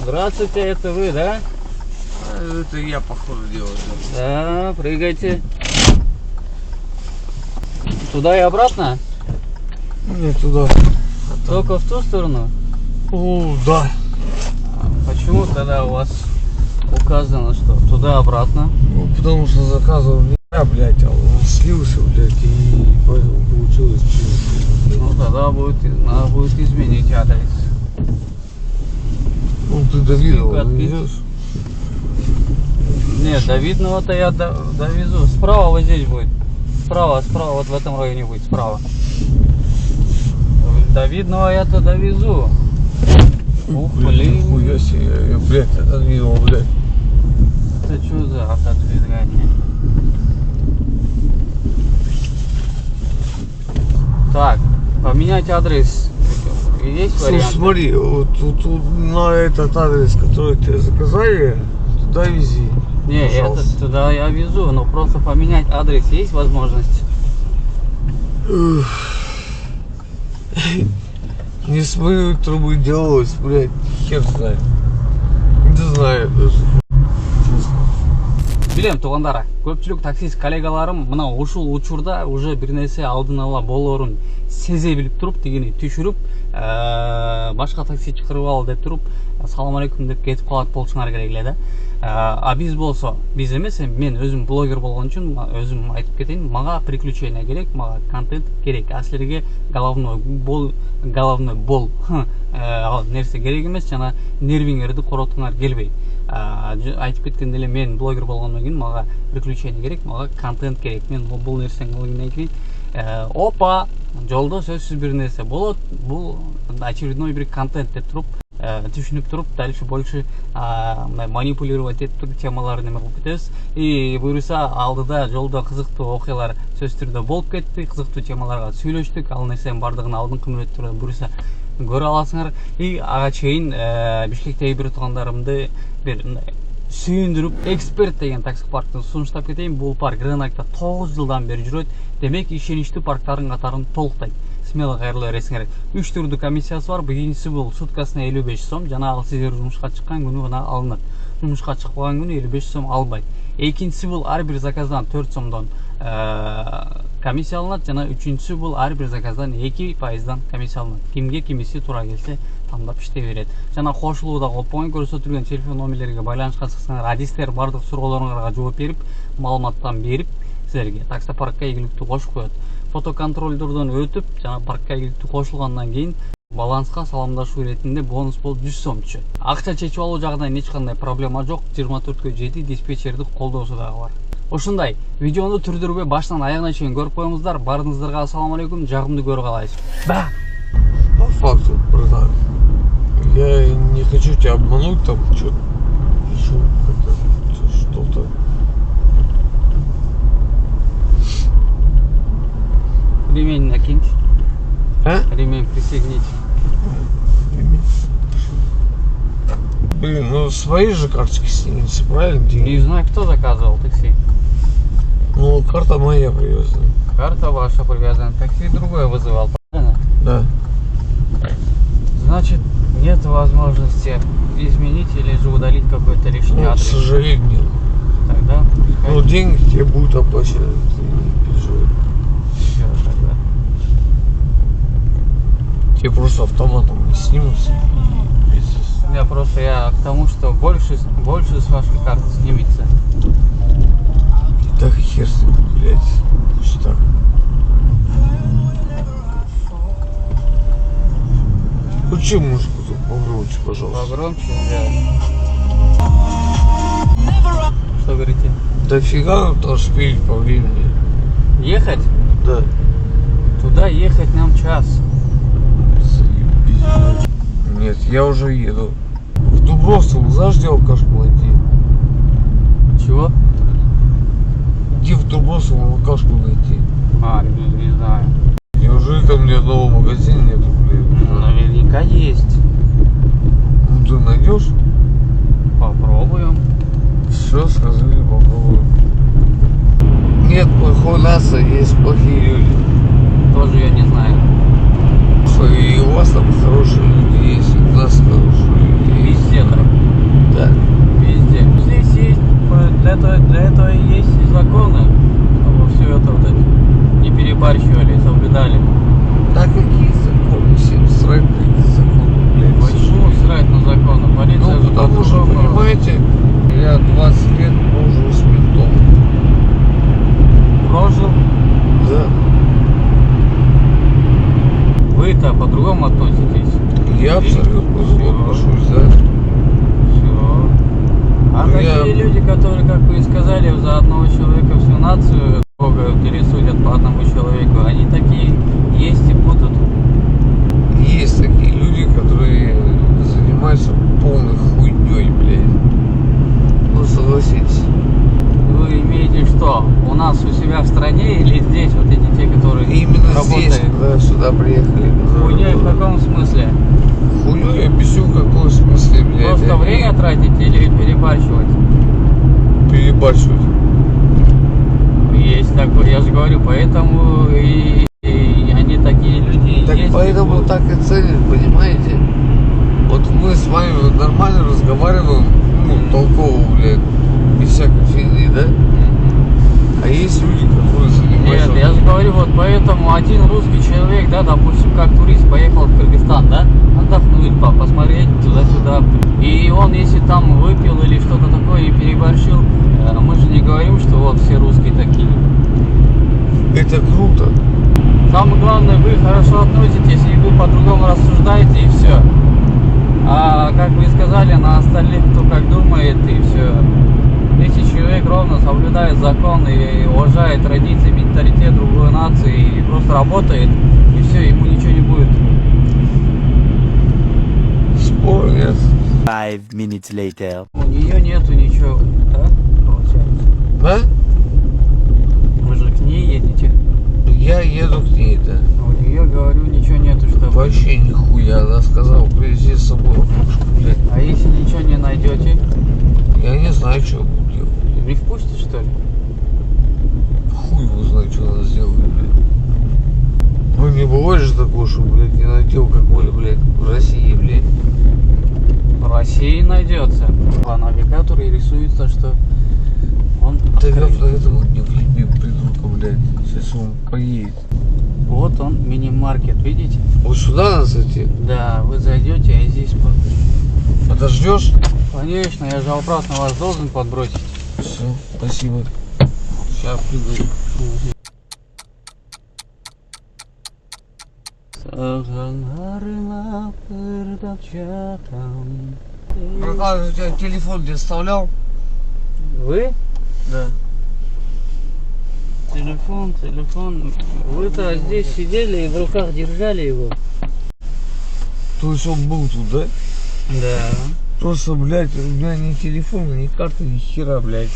Здравствуйте, это вы, да? Это я, походу, делаю. Да, прыгайте. Туда и обратно? Не туда. Только в ту сторону? О, да. Почему тогда у вас указано, что туда-обратно? Ну, потому что заказывал не я, блядь, а он слился, блядь, и поэтому получилось. Ну тогда надо будет изменить адрес. Ну, ты до Видного Отпить. идешь? Нет, до Видного-то я довезу. Справа вот здесь будет. Справа, вот в этом районе будет, справа. До Видного я-то довезу. Ух, блин. Нихуя себе, блядь, это Видного, блядь. Это что за отодвигание? Так, поменять адрес. Есть Слушай, вариант? смотри, вот на этот адрес, который тебе заказали, туда вези. Не, пожалуйста. это туда я везу, но просто поменять адрес есть возможность? Не с моей трубы делалось, блядь, хер знает. Не знаю даже. Билем туғандары, көпчілік таксист коллегаларым мына ушул учурда уже бир нерсе алдын ала болоорун сезе билип туруп дегени түшүрүп башка такси чакырып ал деп туруп салам алейкум деп кетип калат болушуңар керек эле да. А биз болсо, биз эмес, мен өзүм блогер болгон үчүн өзүм айтып кетейин, мага приключение керек, мага контент керек. А силерге головной бол нерсе керек эмес, жана нервиңерди коротуңар келбейт. Айтып кеткенде эле мен блогер болгондон кийин мага приключение керек, мага контент керек. Мен бул нерсени кылгандан кийин опа, жолдо сөзсүз бир нерсе болот. Бул очередной бир контент деп туруп түшүнүп туруп, дальше больше манипулировать этип туруп темаларды неме кылып кетебиз. И буюрса алдыда жолдо кызыктуу окуялар сөзсүз түрдө болуп кетти, кызыктуу темаларга сүйлөштүк. Ал нерсенин бардыгын алдыңкы мүнөттөрдө буюрса көрө аласыңар. И ага чейин Бишкектеги бир туугандарымды бир сүйүндүрүп, эксперт деген такси парктын сунуштап кетейин. Бул парк рынокто 9 жылдан бери жүрөт. Демек ишеничтүү парктардын катарын толуктайт. Смело кайрылуу бересиңер. 3 түрдүү комиссиясы бар. Биринчиси бул суткасына 55 сом, жана ал сиздер жумушка чыккан күнү гана алынат. Жумушка чыкпаган күнү 55 сом албайт. Экинчиси бул ар бир заказдан 4 сомдон комиссия алынат, жана үчүнчүсү бул ар бир заказдан 2% комиссия алынат. Кимге кимиси туура келсе тандап иштей берет. Жана кошулууда коппогон көрсөтүлгөн телефон номерлерге байланышка чыксаңар, адистер бардык суроолоруңарга жооп берип, маалыматтан берип, силерге такси паркка ийгиликтүү кошуп коет. Фотоконтролдордон өтүп, жана паркка ийгиликтүү кошулгандан кийин баланска саламдашуу иретинде бонус болуп 100 сом түшөт. Акча чечип алуу жагынан эч кандай проблема жок. 24/7 диспетчердик колдоосу дагы бар. Ошондой видеону түрдүрбөй баштан аягына чейин көрүп коюңуздар. Баарыңыздарга ассаламу алейкум, жагымдуу көрүп калайсыз. По факту, братан, я не хочу тебя обмануть, там что-то еще что-то. Ремень накиньте. А? Ремень пристегните. Блин, ну свои же карточки снимите, правильно? Не знаю, кто заказывал такси. Ну, карта моя привезена. Карта ваша привязана. Такси другое вызывал, правильно? Да. Значит, нет возможности изменить или же удалить какой-то лишний Ну, к адрес. сожалению. Тогда пускай. Ну, деньги тебе будут оплачены, ты не переживай. Всё, тогда. Тебе просто автоматом не снимутся и без... Я к тому, что больше с вашей карты снимется. Так и хер с ним, блядь. Пусть так. Включи музыку тут погромче, пожалуйста. Погромче, да. Что говорите? Да фига там шпиль по времени. Ехать? Да. Туда ехать нам час. Заебись. Нет, я уже еду. В Дубровцево, знаешь, где алкашку найти? Чего? Иди в Дубровцево алкашку найти. Не знаю. Неужели там ни одного магазина нету, блин? Наверняка есть. Ну ты найдешь? Попробуем. Все, сказали, попробуем. Нет плохого мяса, есть плохие люди. Тоже я не знаю. И вас там хорошие люди есть, у нас хорошие люди есть. Везде, да. Да. Везде. Здесь есть, для этого и есть и законы, чтобы все это вот это не перебарщивали, соблюдали. Да какие законы? Всем срать на эти законы, блядь. Почему срать на законы? Полиция Ну, же потому что, по-другому. понимаете, я 20 лет прожил с ментом. Прожил. Да. Вы-то по-другому относитесь. Я абсолютно Всё. отношусь, да. Все. А Ну, такие люди, которые, как вы и сказали, за одного человека всю нацию трогают или судят по одному человеку, они такие есть и будут. Есть такие люди, которые занимаются полной хуйней, блядь. Ну, согласитесь. Вы имеете что? У нас у себя в стране или здесь вот эти те, которые Именно работают? здесь, когда сюда приехали. Хуйней в каком смысле? Хуйню я объясню, в каком смысле, блядь. Просто они время тратить или перебарщивать? перебарщивают. Есть такое, я же говорю, поэтому и они такие люди Так есть. поэтому будут. так и ценят, понимаете? Вот мы с вами вот нормально разговариваем, ну, толково, блядь, без всякой фигни, да? А есть люди, которые занимаются... Нет, я же говорю, вот поэтому один русский человек, да, допустим, как турист поехал в Кыргызстан, да, отдохнуть, посмотреть туда-сюда. И он, если там выпил или что-то такое и переборщил, мы же не говорим, что вот все русские такие. Это круто. Самое главное, вы хорошо относитесь, и вы по-другому рассуждаете, и все. А как вы сказали, на остальных кто как думает, и все. Если человек ровно соблюдает закон и уважает традиции, менталитет другой нации, и просто работает, и все, ему ничего не будет. Спор нет. 5 minutes later. У нее нету ничего, да, получается? Да? Вы же к ней едете. Я еду к ней, да. У нее, говорю, ничего нету, что... Вообще нихуя. Она сказала, привези с собой ракушку, блядь. А если ничего не найдете, Я не знаю, что я буду делать. не впустят, что ли? Хуй его знает, что она сделает, блядь. Ну не бывает же такого, что, блядь, не найти алкоголя, блядь, в России, блядь. В России найдется. По навигатору и рисуется, что он Ты открыт. как этого не влюби, придурка, блядь. Сейчас он поедет. Вот он, мини-маркет, видите? Вот сюда надо зайти? Да, вы зайдете, а здесь... Подождешь? Конечно, я же обратно вас должен подбросить. Все, спасибо. Сейчас приду. Братан, у тебя телефон не оставлял? Вы? Да. Телефон. Вы-то здесь сидели и в руках держали его? То есть он был тут, да? Да. Просто, блядь, у меня ни телефона, ни карты, ни хера, блядь.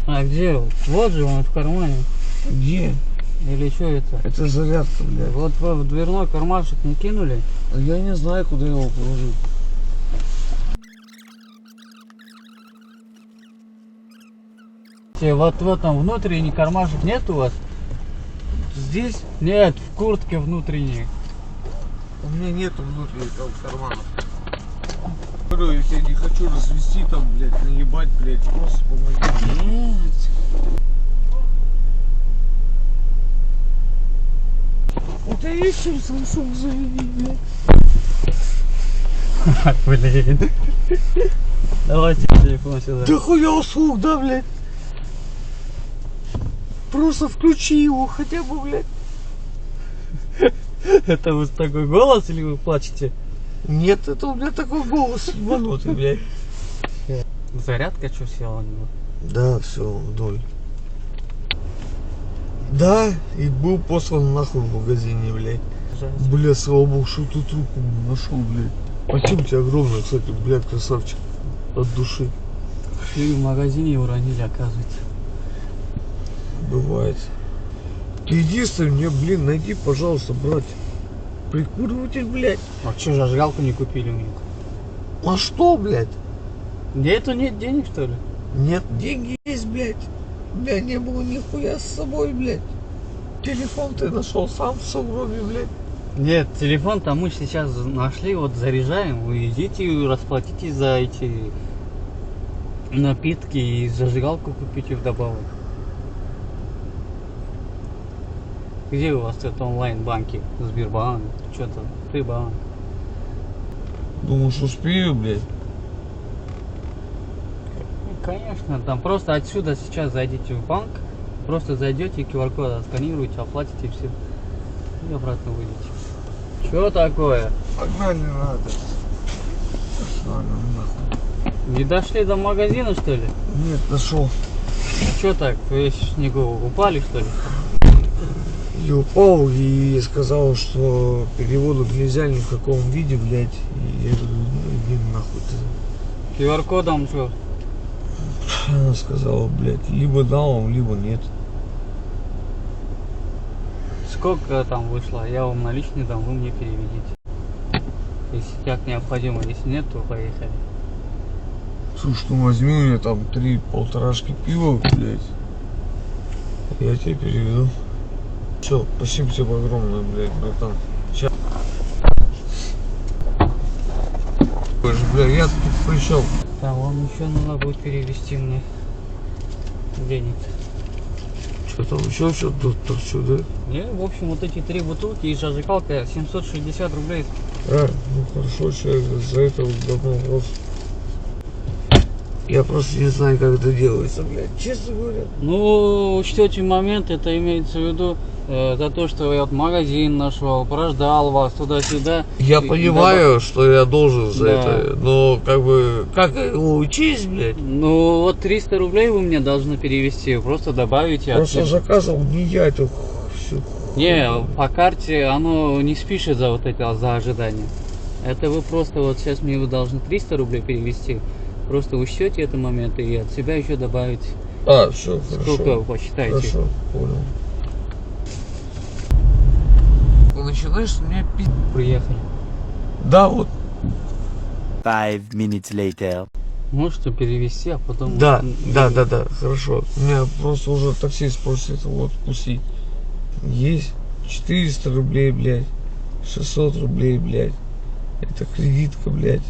А где он? Вот же он в кармане. Где? Или что это? Это зарядка, блядь. Вот вы в дверной кармашек не кинули? Я не знаю, куда его положить. Вот в этом внутренний кармашек нет у вас? Здесь Нет, в куртке внутренней. у меня нету внутренних там карманов. Говорю, я тебя не хочу развести там, блядь, наебать, блядь, просто помоги. Нет. Вот я еще Samsung заведи, блядь. Блин. Давайте телефон сюда. Да хуя услуг, да, блядь? Просто включи его хотя бы, блядь. Это вы такой голос или вы плачете? Нет, это у меня такой голос ебанутый, блядь. Зарядка что села у него? Да, все, вдоль. Да, и был послан нахуй в магазине, блядь. Бля, слава богу, что тут руку нашел, блядь. Спасибо тебе огромное, кстати, блядь, красавчик. От души. И в магазине его уронили, оказывается. Бывает. Ты единственное, мне, блин, найди, пожалуйста, брать прикуриватель, блядь. А что, зажигалку не купили у них? А что, блядь? Нету, нет денег, что ли? Нет, деньги есть, блядь. Бля, не было нихуя с собой, блядь. Телефон ты нашел сам в сугробе, блядь. Нет, телефон-то мы сейчас нашли, вот заряжаем. Вы идите и расплатитесь за эти напитки и зажигалку купите вдобавок. Где у вас это онлайн-банки? Сбербанк, что-то, Ты-банк. Думаешь, успею, блядь? Конечно, там просто отсюда сейчас зайдите в банк, просто зайдете, QR-код отсканируете, оплатите и все. И обратно выйдете. Что такое? Погнали, надо. Ладно, нахуй. Не дошли до магазина, что ли? Нет, нашел. Что так, весь снегу упали, что ли? И упал и сказал, что переводов нельзя ни в каком виде, блядь. И я говорю, ну иди нахуй ты. QR-кодом что? Она сказала, блядь, либо дал вам, либо нет. Сколько там вышло? Я вам наличный дам, вы мне переведите. Если так необходимо, если нет, то поехали. Слушай, ну возьми у меня там 3-1,5 пива, блядь. Я тебе переведу. Все, спасибо тебе огромное, блядь, братан. Сейчас. Бля, я тут пришел. Там вам еще надо будет перевести мне денег. Что там еще что-то тут, да? Не, в общем, вот эти 3 бутылки и зажигалка 760 рублей. А, ну хорошо, человек, за это давно вопрос. Я просто не знаю, как это делается, блядь, честно говоря. Ну, учтете момент, это имеется в виду за то, что я вот магазин нашел, прождал вас туда-сюда. Я И понимаю, что я должен за Да. это, но как бы, как его учесть, блядь? Ну, вот 300 рублей вы мне должны перевести, просто добавите. Просто заказывал не я эту всю. Не, по карте оно не спишет за вот это, за ожидание. Это вы просто вот сейчас мне вы должны 300 рублей перевести. Просто учтете этот момент и от себя еще добавите. А, все, хорошо. Сколько вы посчитаете? Хорошо, понял. Начинаешь меня пить. Приехали. Да, вот. 5 minutes later. Можете перевести, а потом... Да, хорошо. У меня просто уже таксист просит его отпустить. Есть 400 рублей, блядь. 600 рублей, блядь. Это кредитка, блядь.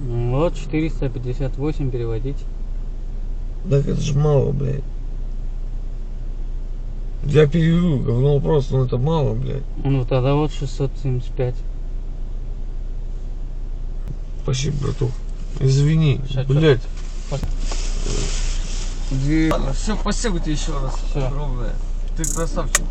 Вот 458 переводить. Так это же мало, блядь. Я переведу, говно вопрос, но это мало, блядь. Ну тогда вот 675. Спасибо, братух. Извини, Ща, блядь. Две... Ладно, все, спасибо тебе еще раз. Всё. Огромное. Ты красавчик.